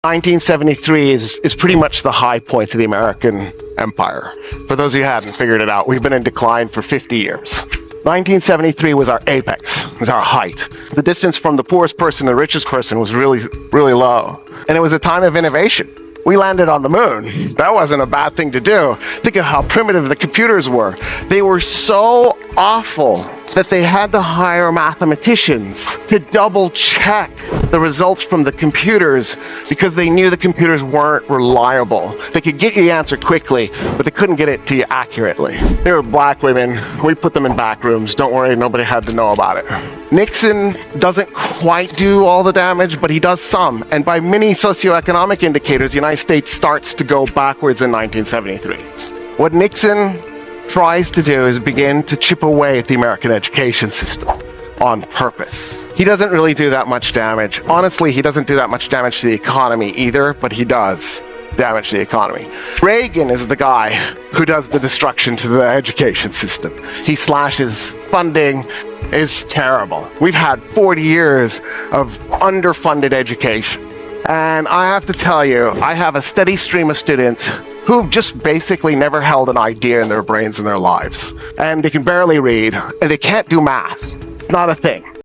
1973 is pretty much the high point of the American empire. For those of you who haven't figured it out, we've been in decline for 50 years. 1973 was our apex, was our height. The distance from the poorest person to the richest person was really, really low. And it was a time of innovation. We landed on the moon. That wasn't a bad thing to do. Think of how primitive the computers were. They were so awful that they had to hire mathematicians to double check the results from the computers because they knew the computers weren't reliable. They could get you the answer quickly, but they couldn't get it to you accurately. They were black women. We put them in back rooms. Don't worry, nobody had to know about it. Nixon doesn't quite do all the damage, but he does some. And by many socioeconomic indicators, the United States starts to go backwards in 1973. What Nixon tries to do is begin to chip away at the American education system on purpose. He doesn't really do that much damage. Honestly, he doesn't do that much damage to the economy either, but he does damage to the economy. Reagan is the guy who does the destruction to the education system. He slashes funding. It's terrible. We've had 40 years of underfunded education. And I have to tell you, I have a steady stream of students who've just basically never held an idea in their brains in their lives. And they can barely read, and they can't do math. It's not a thing.